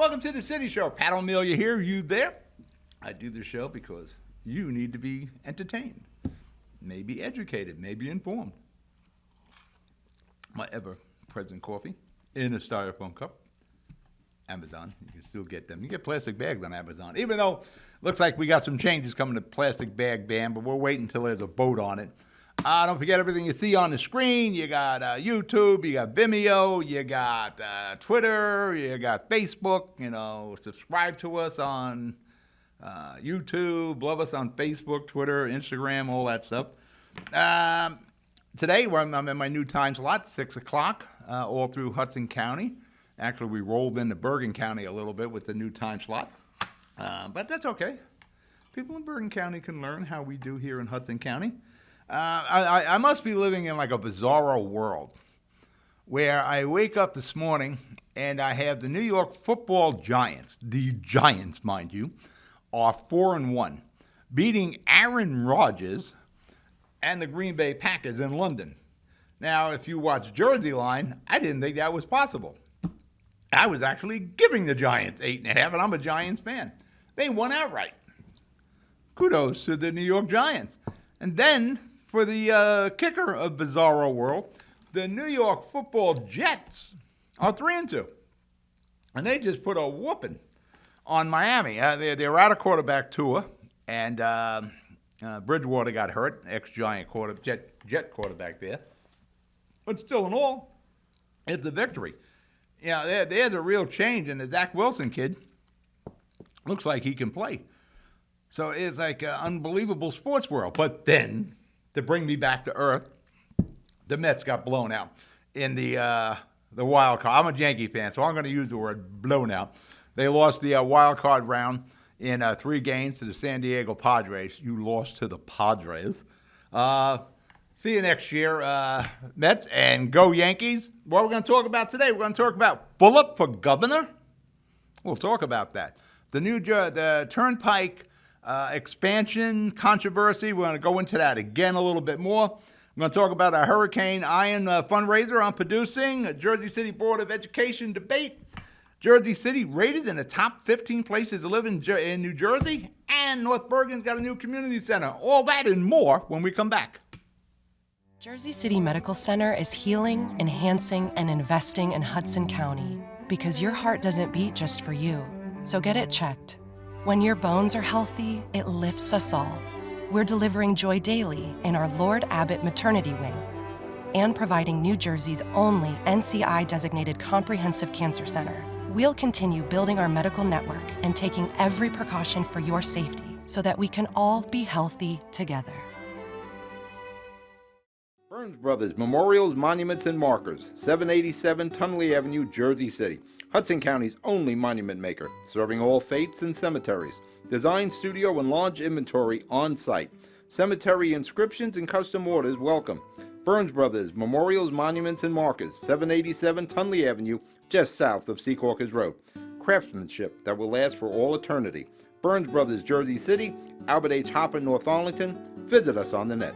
Welcome to the City Show. Pat O Melia here, you there? I do the show because you need to be entertained, maybe educated, maybe informed. My ever-present coffee in a styrofoam cup. Amazon, you can still get them. You get plastic bags on Amazon, even though it looks like we got some changes coming to plastic bag ban, but we're waiting until there's a vote on it. Don't forget everything you see on the screen. You got YouTube, you got Vimeo, you got Twitter, you got Facebook. Subscribe to us on YouTube, love us on Facebook, Twitter, Instagram, all that stuff. Today, I'm in my new time slot, 6 o'clock, all through Hudson County. Actually, we rolled into Bergen County a little bit with the new time slot, but that's okay. People in Bergen County can learn how we do here in Hudson County. I must be living in like a bizarro world where I wake up this morning and I have the New York football Giants, the Giants, mind you, are 4-1, beating Aaron Rodgers and the Green Bay Packers in London. Now, if you watch Jersey Line, I didn't think that was possible. I was actually giving the Giants 8.5, and I'm a Giants fan. They won outright. Kudos to the New York Giants. And then, for the kicker of bizarro world, the New York football Jets are 3-2. And they just put a whooping on Miami. They're out of quarterback Tua, and Bridgewater got hurt, ex-Giant Jet quarterback there. But still in all, it's a victory. There's a real change, and the Zach Wilson kid looks like he can play. So it's like an unbelievable sports world. But then, to bring me back to earth, the Mets got blown out in the wild card. I'm a Yankee fan, so I'm going to use the word blown out. They lost the wild card round in 3 games to the San Diego Padres. You lost to the Padres. See you next year, Mets, and go Yankees. What we're going to talk about today, we're going to talk about Bullock for governor. We'll talk about that. The Turnpike expansion controversy, we're going to go into that again a little bit more. We're going to talk about a Hurricane Iron fundraiser I'm producing, a Jersey City Board of Education debate, Jersey City rated in the top 15 places to live in New Jersey, and North Bergen's got a new community center. All that and more when we come back. Jersey City Medical Center is healing, enhancing, and investing in Hudson County because your heart doesn't beat just for you. So get it checked. When your bones are healthy, it lifts us all. We're delivering joy daily in our Lord Abbott Maternity Wing and providing New Jersey's only NCI-designated comprehensive cancer center. We'll continue building our medical network and taking every precaution for your safety so that we can all be healthy together. Burns Brothers Memorials, Monuments, and Markers, 787 Tunley Avenue, Jersey City. Hudson County's only monument maker, serving all faiths and cemeteries. Design, studio, and large inventory on site. Cemetery inscriptions and custom orders welcome. Burns Brothers Memorials, Monuments, and Markers, 787 Tunley Avenue, just south of Secaucus Road. Craftsmanship that will last for all eternity. Burns Brothers, Jersey City, Albert H. Hopper, North Arlington. Visit us on the net.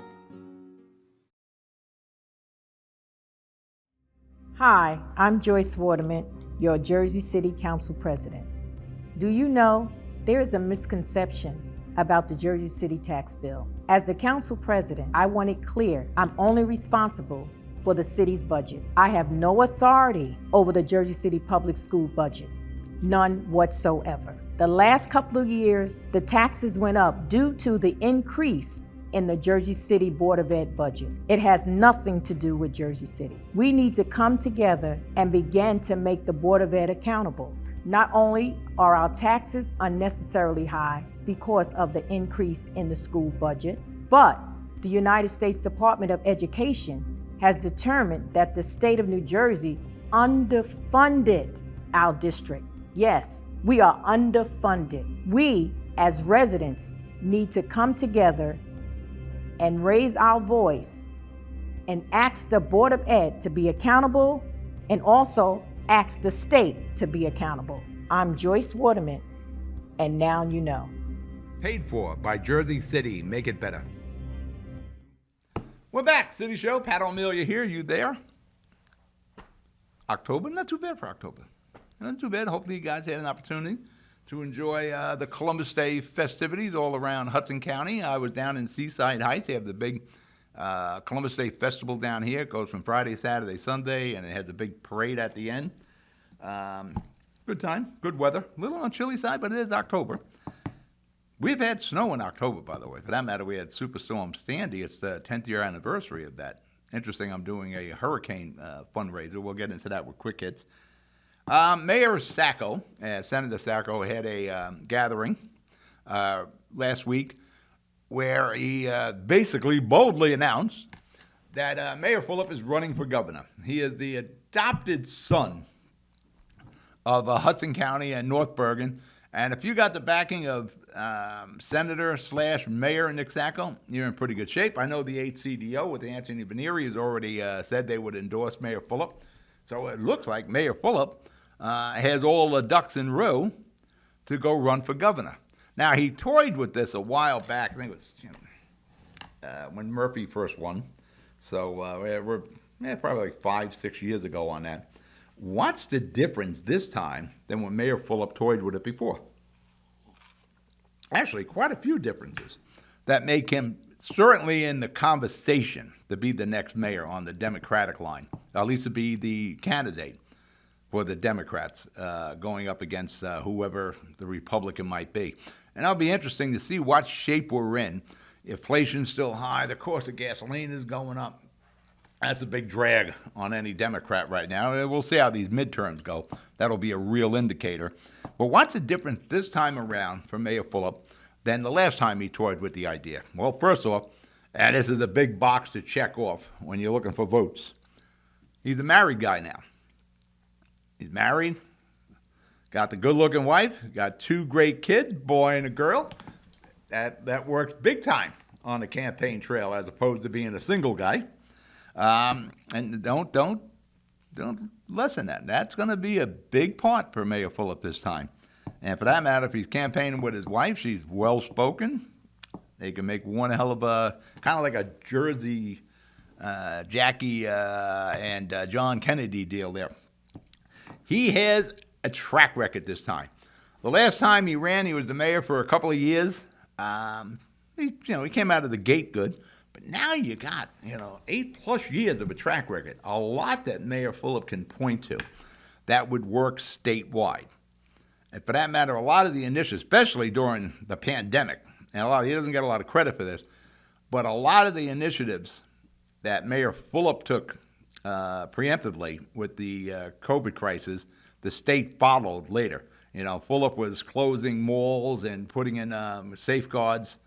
Hi, I'm Joyce Waterman, your Jersey City Council President. Do you know there is a misconception about the Jersey City tax bill? As the Council President, I want it clear I'm only responsible for the city's budget. I have no authority over the Jersey City public school budget, none whatsoever. The last couple of years, the taxes went up due to the increase in the Jersey City Board of Ed budget. It has nothing to do with Jersey City. We need to come together and begin to make the Board of Ed accountable. Not only are our taxes unnecessarily high because of the increase in the school budget, but the United States Department of Education has determined that the state of New Jersey underfunded our district. Yes, we are underfunded. We, as residents, need to come together and raise our voice and ask the Board of Ed to be accountable and also ask the state to be accountable. I'm Joyce Waterman, and now you know. Paid for by Jersey City. Make it better. We're back. City Show. Pat O Melia here. You there? October? Not too bad for October. Not too bad. Hopefully you guys had an opportunity to enjoy the Columbus Day festivities all around Hudson County. I was down in Seaside Heights. They have the big Columbus Day Festival down here. It goes from Friday, Saturday, Sunday, and it has a big parade at the end. Good time, good weather. A little on the chilly side, but it is October. We've had snow in October, by the way. For that matter, we had Superstorm Sandy. It's the 10th year anniversary of that. Interesting, I'm doing a hurricane fundraiser. We'll get into that with quick hits. Mayor Sacco, Senator Sacco, had a gathering last week where he basically boldly announced that Mayor Fulop is running for governor. He is the adopted son of Hudson County and North Bergen. And if you got the backing of Senator/Mayor Nick Sacco, you're in pretty good shape. I know the 8th CDO with Anthony Venieri has already said they would endorse Mayor Fulop. So it looks like Mayor Fulop has all the ducks in a row to go run for governor. Now, he toyed with this a while back. I think it was when Murphy first won. So we're probably like 5-6 years ago on that. What's the difference this time than when Mayor Fulop toyed with it before? Actually, quite a few differences that make him certainly in the conversation to be the next mayor on the Democratic line, at least to be the candidate for the Democrats going up against whoever the Republican might be. And it'll be interesting to see what shape we're in. Inflation's still high. The cost of gasoline is going up. That's a big drag on any Democrat right now. We'll see how these midterms go. That'll be a real indicator. But what's the difference this time around for Mayor Fulop than the last time he toyed with the idea? Well, first off, and this is a big box to check off when you're looking for votes. He's a married guy now. He's married, got the good-looking wife, got 2 great kids, boy and a girl. That works big time on the campaign trail as opposed to being a single guy. And don't lessen that. That's going to be a big part for Mayor Fulop this time. And for that matter, if he's campaigning with his wife, she's well-spoken. They can make one hell of a, kind of like a Jersey Jackie and John Kennedy deal there. He has a track record this time. The last time he ran, he was the mayor for a couple of years. He came out of the gate good. But now you got, 8+ years of a track record, a lot that Mayor Fulop can point to that would work statewide. And for that matter, a lot of the initiatives, especially during the pandemic, and he doesn't get a lot of credit for this, but a lot of the initiatives that Mayor Fulop took preemptively with the COVID crisis, the state followed later. Fulop was closing malls and putting in safeguards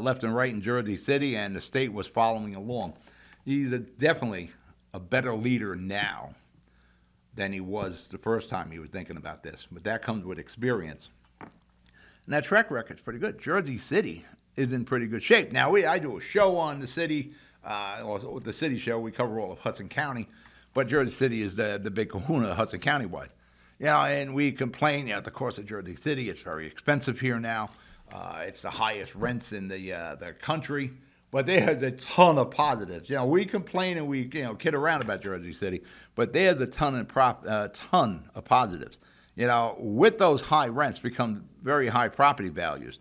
left and right in Jersey City, and the state was following along. He's definitely a better leader now than he was the first time he was thinking about this. But that comes with experience. And that track record's pretty good. Jersey City is in pretty good shape. Now, I do a show on the city, the city show. We cover all of Hudson County, but Jersey City is the big kahuna Hudson County-wise. And we complain, at the course of Jersey City, it's very expensive here now. It's the highest rents in the country, but there's a ton of positives. We complain and we kid around about Jersey City, but there's a ton of positives. With those high rents become very high property values.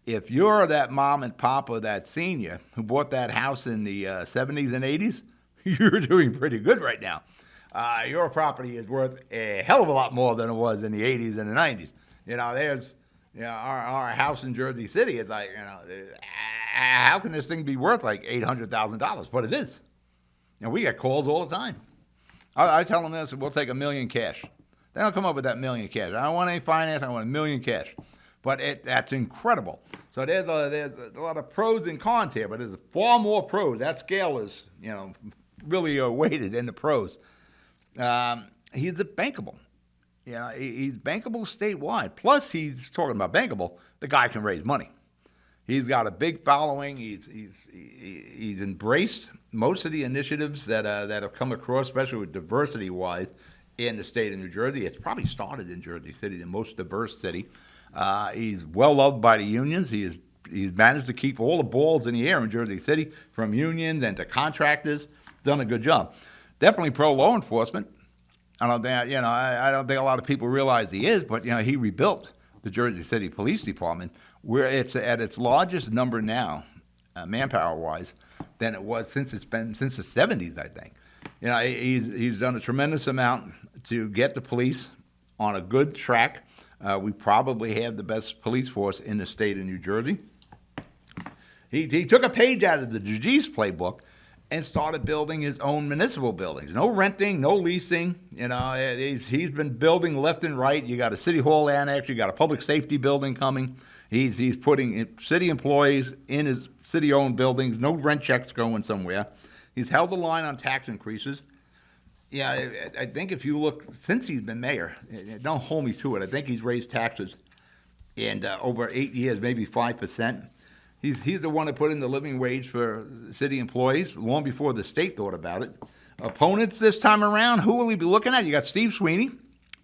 If you're that mom and pop or that senior who bought that house in the 70s and 80s, you're doing pretty good right now. Your property is worth a hell of a lot more than it was in the 80s and the 90s. There's our house in Jersey City is like, how can this thing be worth like $800,000? But it is. We get calls all the time. I tell them this, we'll take $1 million cash. They don't come up with that $1 million cash. I don't want any finance, I want $1 million cash. But that's incredible. So there's a lot of pros and cons here, but there's far more pros. That scale is, really weighted in the pros. He's bankable. He's bankable statewide. Plus, he's talking about bankable. The guy can raise money. He's got a big following. He's embraced most of the initiatives that have come across, especially with diversity-wise, in the state of New Jersey. It's probably started in Jersey City, the most diverse city. He's well loved by the unions. He's managed to keep all the balls in the air in Jersey City, from unions and to contractors. Done a good job. Definitely pro law enforcement. I don't think a lot of people realize he is, but he rebuilt the Jersey City Police Department, where it's at its largest number now, manpower-wise, than it was since the 70s, I think. He's done a tremendous amount to get the police on a good track. We probably have the best police force in the state of New Jersey. He took a page out of the Gigi's playbook and started building his own municipal buildings. No renting, no leasing. He's been building left and right. You got a city hall annex. You got a public safety building coming. He's putting city employees in his city-owned buildings. No rent checks going somewhere. He's held the line on tax increases. Yeah, I think if you look, since he's been mayor, don't hold me to it, I think he's raised taxes in over 8 years, maybe 5%. He's the one that put in the living wage for city employees long before the state thought about it. Opponents this time around, who will he be looking at? You got Steve Sweeney,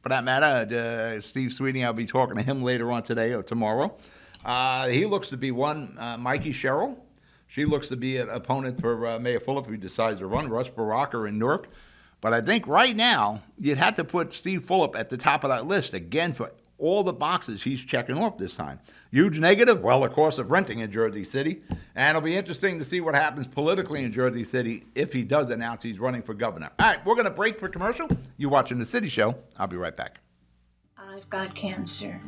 for that matter. Steve Sweeney, I'll be talking to him later on today or tomorrow. He looks to be one. Mikey Sherrill, she looks to be an opponent for Mayor Fulop if he decides to run. Russ Baraka in Newark. But I think right now, you'd have to put Steve Fulop at the top of that list again for all the boxes he's checking off this time. Huge negative? Well, of course, of renting in Jersey City. And it'll be interesting to see what happens politically in Jersey City if he does announce he's running for governor. All right, we're going to break for commercial. You're watching The City Show. I'll be right back. I've got cancer.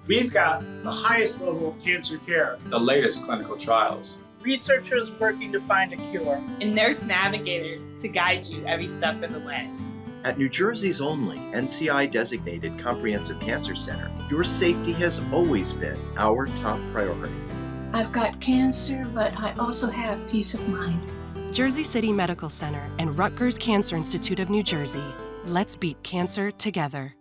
We've got the highest level of cancer care. The latest clinical trials. Researchers working to find a cure. And nurse navigators to guide you every step of the way. At New Jersey's only NCI-designated Comprehensive Cancer Center, your safety has always been our top priority. I've got cancer, but I also have peace of mind. Jersey City Medical Center and Rutgers Cancer Institute of New Jersey. Let's beat cancer together.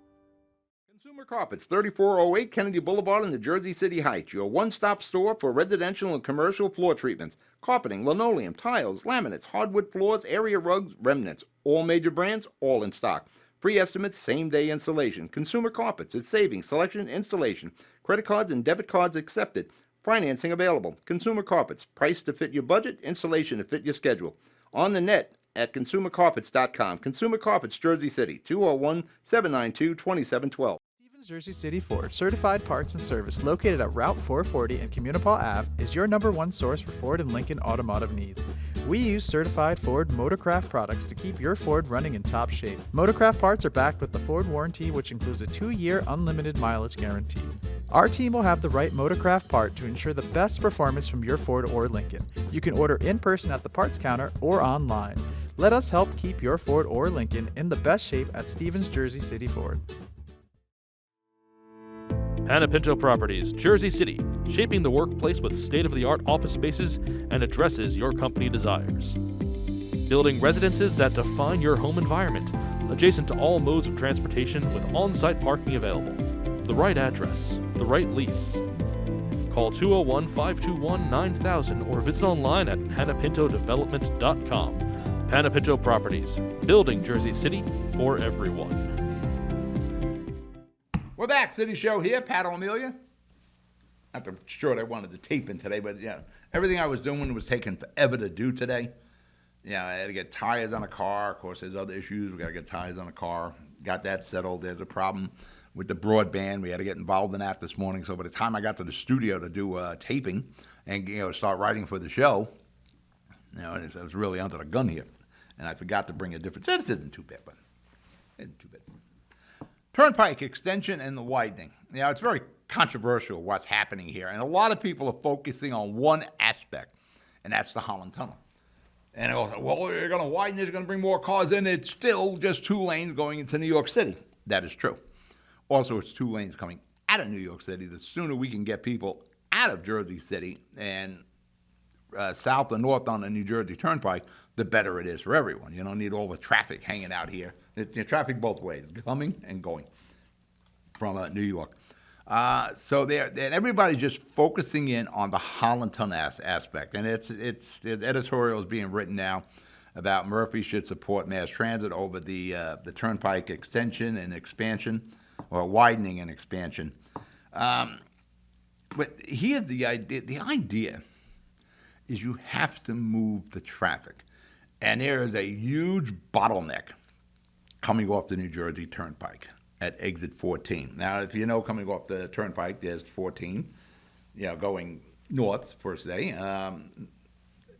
Consumer Carpets, 3408 Kennedy Boulevard in the Jersey City Heights. Your one-stop store for residential and commercial floor treatments. Carpeting, linoleum, tiles, laminates, hardwood floors, area rugs, remnants. All major brands, all in stock. Free estimates, same-day installation. Consumer Carpets, it's savings, selection, installation. Credit cards and debit cards accepted. Financing available. Consumer Carpets, price to fit your budget, installation to fit your schedule. On the net at consumercarpets.com. Consumer Carpets, Jersey City, 201-792-2712. Jersey City Ford, certified parts and service located at Route 440 and Communipaw Ave, is your #1 source for Ford and Lincoln automotive needs. We use certified Ford Motorcraft products to keep your Ford running in top shape. Motorcraft parts are backed with the Ford warranty, which includes a 2-year unlimited mileage guarantee. Our team will have the right Motorcraft part to ensure the best performance from your Ford or Lincoln. You can order in person at the parts counter or online. Let us help keep your Ford or Lincoln in the best shape at Stevens Jersey City Ford. Panapinto Properties, Jersey City, shaping the workplace with state-of-the-art office spaces and addresses your company desires. Building residences that define your home environment, adjacent to all modes of transportation with on-site parking available. The right address, the right lease. Call 201-521-9000 or visit online at panapintodevelopment.com. Panapinto Properties, building Jersey City for everyone. We're back, City Show here, Pat O Melia. Not the short I wanted to tape in today, but everything I was doing was taking forever to do today. I had to get tires on a car. Of course, there's other issues. We got to get tires on a car. Got that settled. There's a problem with the broadband. We had to get involved in that this morning. So by the time I got to the studio to do taping and start writing for the show, I was really under the gun here, and I forgot to bring a different. This isn't too bad, but it isn't too bad. Turnpike extension and the widening. It's very controversial what's happening here, and a lot of people are focusing on one aspect, and that's the Holland Tunnel. And they'll say, well, you're going to widen it, you're going to bring more cars in. It's still just 2 lanes going into New York City. That is true. Also, it's 2 lanes coming out of New York City. The sooner we can get people out of Jersey City and south or north on the New Jersey Turnpike, the better it is for everyone. You don't need all the traffic hanging out here. Traffic both ways, coming and going from New York. So everybody's just focusing in on the Holland Tunnel aspect, and it's editorials being written now about Murphy should support mass transit over the Turnpike extension and expansion, or widening and expansion. But here's the idea. The idea is you have to move the traffic, and there is a huge bottleneck coming off the New Jersey Turnpike at exit 14. Now, if you know coming off the Turnpike, there's 14, going north, first day.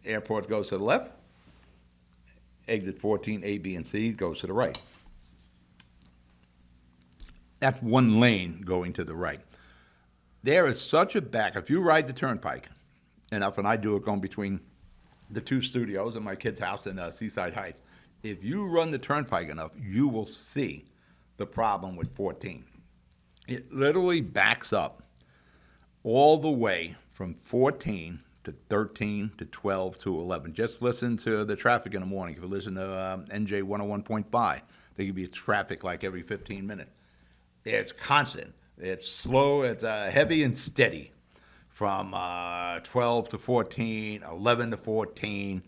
Airport goes to the left. Exit 14, A, B, and C goes to the right. That's one lane going to the right. There is such a back. If you ride the Turnpike enough, and I do it going between the two studios and my kid's house in Seaside Heights, if you run the Turnpike enough, you will see the problem with 14. It literally backs up all the way from 14 to 13 to 12 to 11. Just listen to the traffic in the morning. If you listen to NJ 101.5, there could be traffic like every 15 minutes. It's constant. It's slow. It's heavy and steady from 12 to 14, 11 to 14.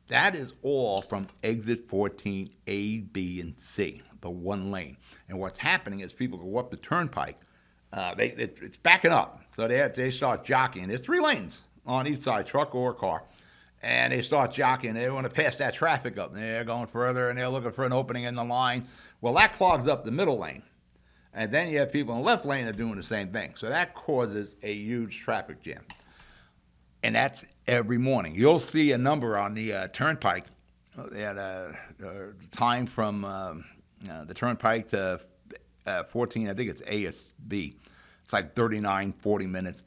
That is all from exit 14, A, B, and C, the one lane. And what's happening is people go up the Turnpike. It's backing up. So they start jockeying. There's 3 lanes on each side, truck or car. And they start jockeying. They want to pass that traffic up. They're going further, and they're looking for an opening in the line. Well, that clogs up the middle lane. And then you have people in the left lane that are doing the same thing. So that causes a huge traffic jam. And that's every morning. You'll see a number on the Turnpike at time from the Turnpike to 14, I think it's A or B. It's like 39, 40 minutes.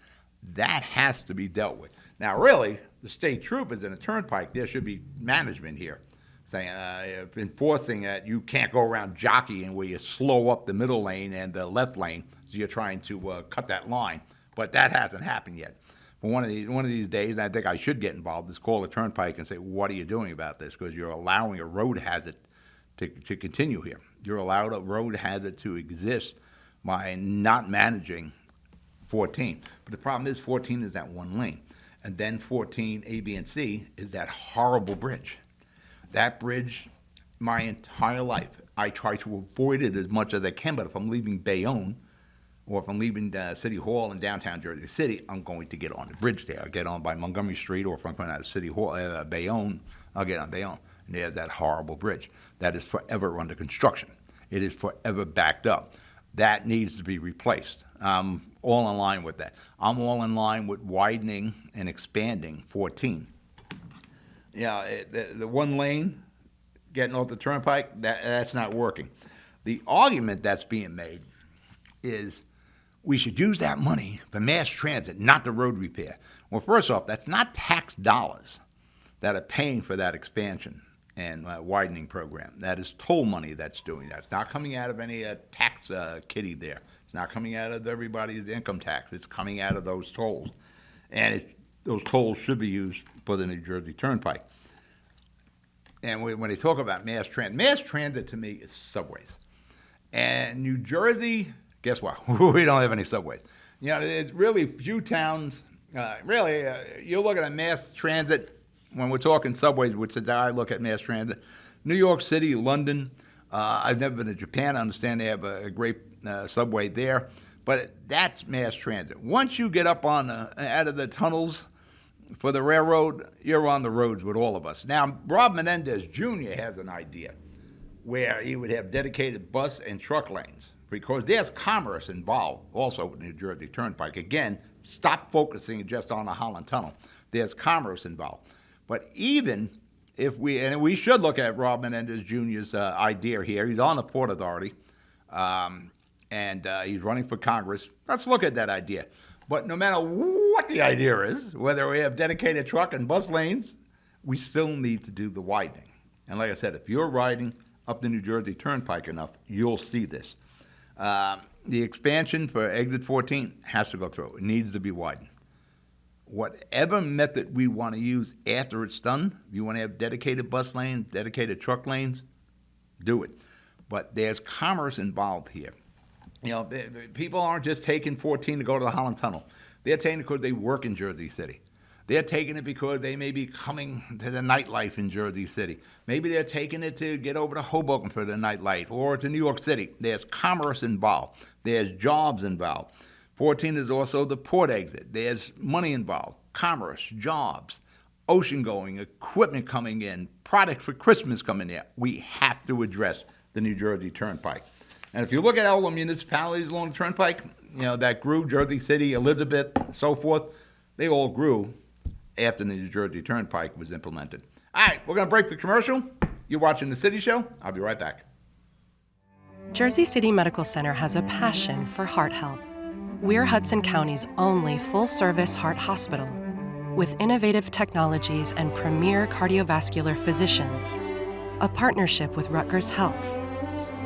That has to be dealt with. Now, really, the state troopers in the Turnpike, there should be management here saying, enforcing that you can't go around jockeying where you slow up the middle lane and the left lane, so you're trying to cut that line. But that hasn't happened yet. But one of these days, and I think I should get involved, is call the Turnpike and say, what are you doing about this? Because you're allowing a road hazard to continue here. You're allowed a road hazard to exist by not managing 14. But the problem is 14 is that one lane. And then 14, A, B, and C is that horrible bridge. That bridge, my entire life, I try to avoid it as much as I can, but if I'm leaving Bayonne, or if I'm leaving City Hall in downtown Jersey City, I'm going to get on the bridge there. I'll get on by Montgomery Street, or if I'm coming out of City Hall, Bayonne, I'll get on Bayonne. And there's that horrible bridge that is forever under construction. It is forever backed up. That needs to be replaced. I'm all in line with that. I'm all in line with widening and expanding 14. The one lane, getting off the Turnpike, that's not working. The argument that's being made is we should use that money for mass transit, not the road repair. Well, first off, that's not tax dollars that are paying for that expansion and widening program. That is toll money that's doing that. It's not coming out of any tax kitty there. It's not coming out of everybody's income tax. It's coming out of those tolls. And those tolls should be used for the New Jersey Turnpike. And when they talk about mass transit to me is subways. And New Jersey, guess what? We don't have any subways. It's really few towns. You're looking at mass transit when we're talking subways, which is how I look at mass transit. New York City, London. I've never been to Japan. I understand they have a great subway there. But that's mass transit. Once you get up out of the tunnels for the railroad, you're on the roads with all of us. Now, Rob Menendez Jr. has an idea where he would have dedicated bus and truck lanes, because there's commerce involved also with New Jersey Turnpike. Again, stop focusing just on the Holland Tunnel. There's commerce involved. But even if we should look at Rob Menendez Jr.'s idea here. He's on the Port Authority, and he's running for Congress. Let's look at that idea. But no matter what the idea is, whether we have dedicated truck and bus lanes, we still need to do the widening. And like I said, if you're riding up the New Jersey Turnpike enough, you'll see this. The expansion for exit 14 has to go through. It needs to be widened. Whatever method we want to use after it's done, if you want to have dedicated bus lanes, dedicated truck lanes, do it. But there's commerce involved here. People aren't just taking 14 to go to the Holland Tunnel. They're taking it because they work in Jersey City. They're taking it because they may be coming to the nightlife in Jersey City. Maybe they're taking it to get over to Hoboken for the nightlife, or to New York City. There's commerce involved. There's jobs involved. 14 is also the port exit. There's money involved, commerce, jobs, ocean going, equipment coming in, products for Christmas coming in. We have to address the New Jersey Turnpike. And if you look at all the municipalities along the Turnpike, that grew, Jersey City, Elizabeth, so forth, they all grew after the New Jersey Turnpike was implemented. All right, we're going to break the commercial. You're watching The City Show. I'll be right back. Jersey City Medical Center has a passion for heart health. We're Hudson County's only full-service heart hospital with innovative technologies and premier cardiovascular physicians, a partnership with Rutgers Health,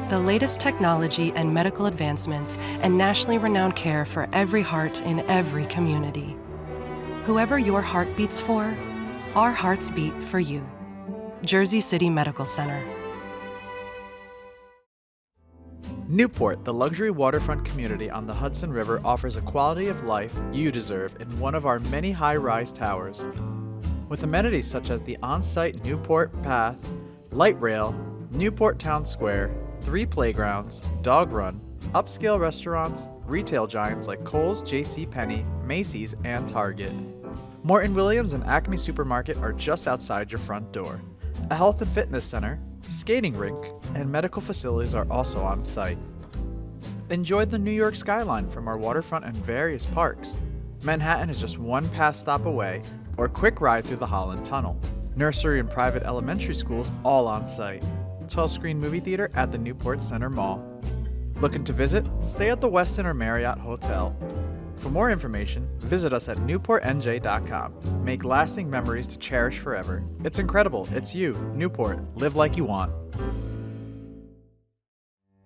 the latest technology and medical advancements, and nationally renowned care for every heart in every community. Whoever your heart beats for, our hearts beat for you. Jersey City Medical Center. Newport, the luxury waterfront community on the Hudson River, offers a quality of life you deserve in one of our many high-rise towers. With amenities such as the on-site Newport Path, light rail, Newport Town Square, 3 playgrounds, dog run, upscale restaurants, retail giants like Kohl's, JCPenney, Macy's, and Target. Morton Williams and Acme Supermarket are just outside your front door. A health and fitness center, skating rink, and medical facilities are also on site. Enjoy the New York skyline from our waterfront and various parks. Manhattan is just one pass stop away, or quick ride through the Holland Tunnel. Nursery and private elementary schools all on site. 12-screen movie theater at the Newport Center Mall. Looking to visit? Stay at the Westin or Marriott Hotel. For more information, visit us at newportnj.com. Make lasting memories to cherish forever. It's incredible. It's you, Newport. Live like you want.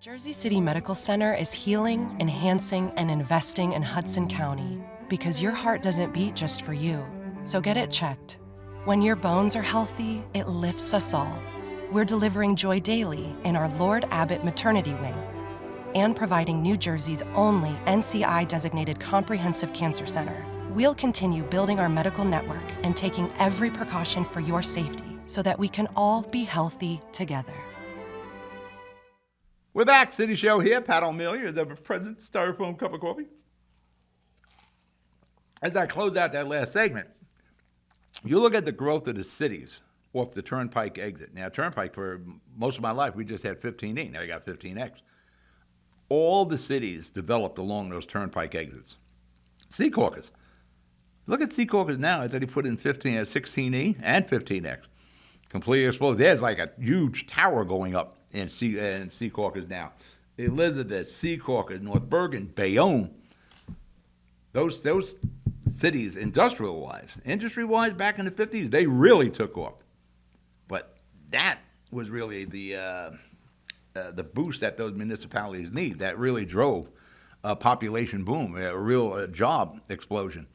Jersey City Medical Center is healing, enhancing, and investing in Hudson County because your heart doesn't beat just for you. So get it checked. When your bones are healthy, it lifts us all. We're delivering joy daily in our Lord Abbott Maternity Wing and providing New Jersey's only NCI-designated comprehensive cancer center. We'll continue building our medical network and taking every precaution for your safety so that we can all be healthy together. We're back. City Show here. Pat O Melia, the president, Styrofoam Cup of Coffee. As I close out that last segment, you look at the growth of the cities off the Turnpike exit. Now, Turnpike, for most of my life, we just had 15E. Now you got 15X. All the cities developed along those Turnpike exits. Secaucus. Look at Secaucus now. It's already put in 16E and 15X. Completely exploded. There's like a huge tower going up in Secaucus now. Elizabeth, Secaucus, North Bergen, Bayonne. Those cities, industry-wise, back in the 50s, they really took off. But that was really the boost that those municipalities need. That really drove a population boom, a real job explosion,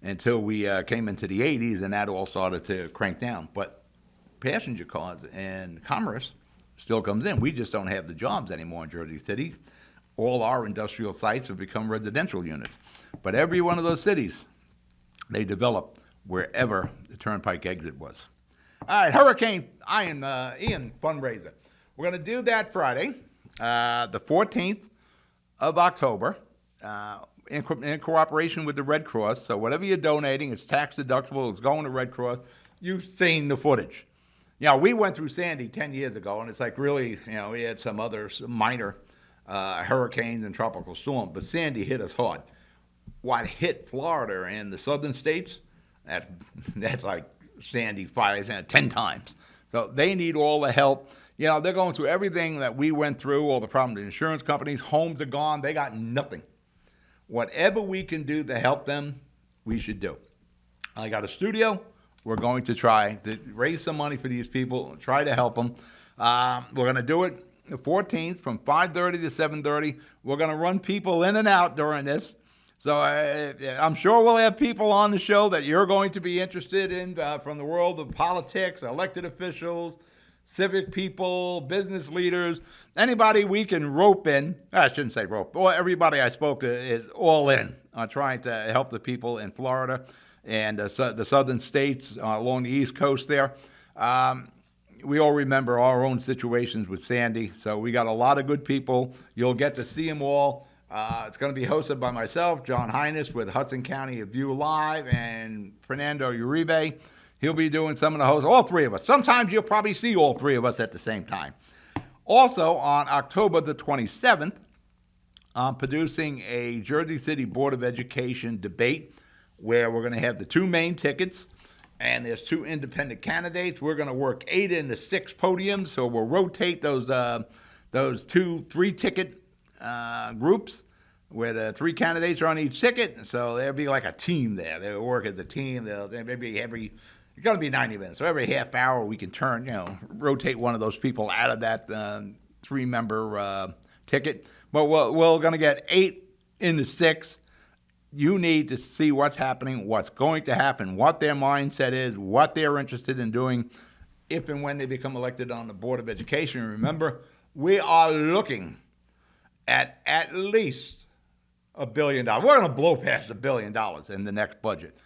until we came into the 80s, and that all started to crank down. But passenger cars and commerce still comes in. We just don't have the jobs anymore in Jersey City. All our industrial sites have become residential units. But every one of those cities, they developed wherever the Turnpike exit was. All right, Hurricane Ian fundraiser. We're going to do that Friday, the 14th of October, in cooperation with the Red Cross. So whatever you're donating, it's tax deductible. It's going to Red Cross. You've seen the footage. We went through Sandy 10 years ago, and it's like really, we had some other minor hurricanes and tropical storms, but Sandy hit us hard. What hit Florida and the southern states, that's like Sandy 10 times. So they need all the help. They're going through everything that we went through, all the problems with insurance companies. Homes are gone. They got nothing. Whatever we can do to help them, we should do. I got a studio. We're going to try to raise some money for these people, try to help them. We're going to do it the 14th from 5:30 to 7:30. We're going to run people in and out during this. So I'm sure we'll have people on the show that you're going to be interested in from the world of politics, elected officials, civic people, business leaders, anybody we can rope in. I shouldn't say rope. Well, everybody I spoke to is all in on trying to help the people in Florida and the southern states along the East Coast there. We all remember our own situations with Sandy, so we got a lot of good people. You'll get to see them all. It's going to be hosted by myself, John Highness, with Hudson County View Live, and Fernando Uribe. He'll be doing some of the hosts, all three of us. Sometimes you'll probably see all three of us at the same time. Also, on October the 27th, I'm producing a Jersey City Board of Education debate where we're going to have the two main tickets, and there's two independent candidates. We're going to work 8 into 6 podiums, so we'll rotate those 2 3-ticket groups where the 3 candidates are on each ticket. So there'll be like a team there. They'll work as a team. It's going to be 90 minutes. So every half hour we can rotate one of those people out of that 3-member ticket. But we're going to get 8 into 6. You need to see what's happening, what's going to happen, what their mindset is, what they're interested in doing if and when they become elected on the Board of Education. Remember, we are looking at least $1 billion. We're going to blow past $1 billion in the next budget.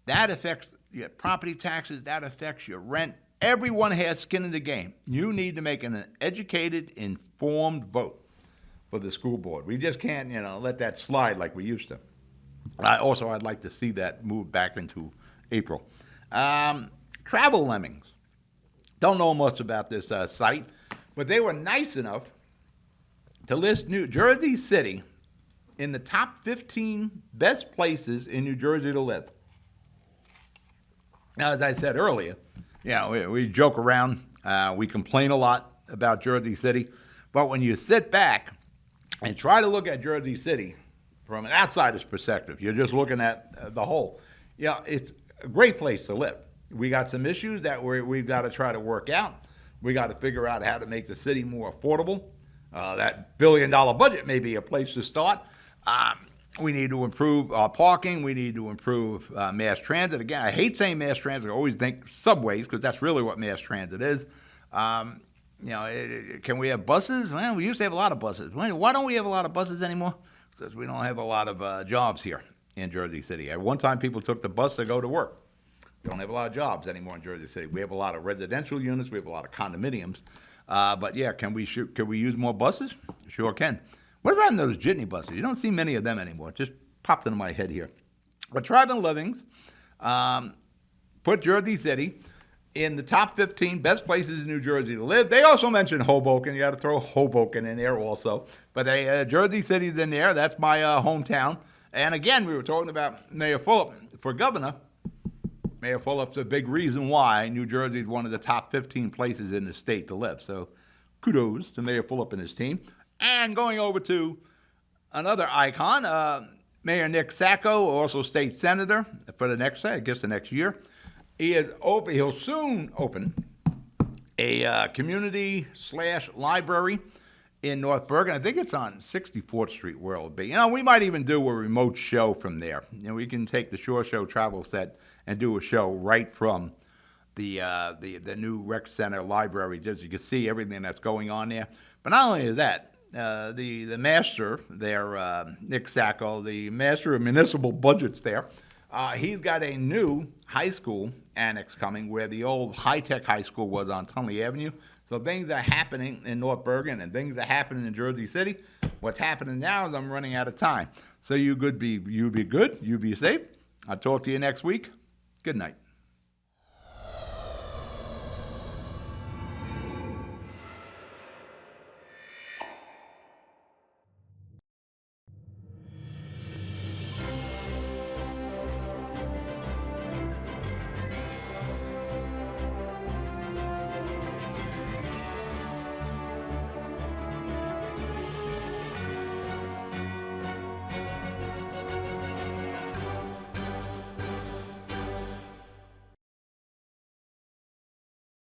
That affects your property taxes. That affects your rent. Everyone has skin in the game. You need to make an educated, informed vote for the school board. We just can't, let that slide like we used to. I'd like to see that move back into April. Travel Lemmings. Don't know much about this site, but they were nice enough to list New Jersey City in the top 15 best places in New Jersey to live. Now, as I said earlier, we joke around, we complain a lot about Jersey City, but when you sit back and try to look at Jersey City from an outsider's perspective, you're just looking at the whole. It's a great place to live. We got some issues that we've got to try to work out. We got to figure out how to make the city more affordable. That $1 billion budget may be a place to start. We need to improve our parking. We need to improve mass transit. Again, I hate saying mass transit. I always think subways because that's really what mass transit is. Can we have buses? Well, we used to have a lot of buses. Why don't we have a lot of buses anymore? Because we don't have a lot of jobs here in Jersey City. At one time, people took the bus to go to work. We don't have a lot of jobs anymore in Jersey City. We have a lot of residential units. We have a lot of condominiums. Can we use more buses? Sure can. What about those jitney buses? You don't see many of them anymore. It just popped into my head here. But Tribal Livings put Jersey City in the top 15 best places in New Jersey to live. They also mentioned Hoboken. You got to throw Hoboken in there also. But Jersey City's in there. That's my hometown. And again, we were talking about Mayor Fulop for governor. Mayor Fulop's a big reason why New Jersey is one of the top 15 places in the state to live. So kudos to Mayor Fulop and his team. And going over to another icon, Mayor Nick Sacco, also state senator for the next year. He'll soon open a community/library in North Bergen. I think it's on 64th Street where it'll be. We might even do a remote show from there. We can take the Shore Show travel set and do a show right from the new rec center library, just you can see everything that's going on there. But not only is that, the master there, Nick Sacco, the master of municipal budgets there, he's got a new high school annex coming where the old high-tech high school was on Tunley Avenue. So things are happening in North Bergen and things are happening in Jersey City. What's happening now is I'm running out of time. So you be good, you be safe. I'll talk to you next week. Good night.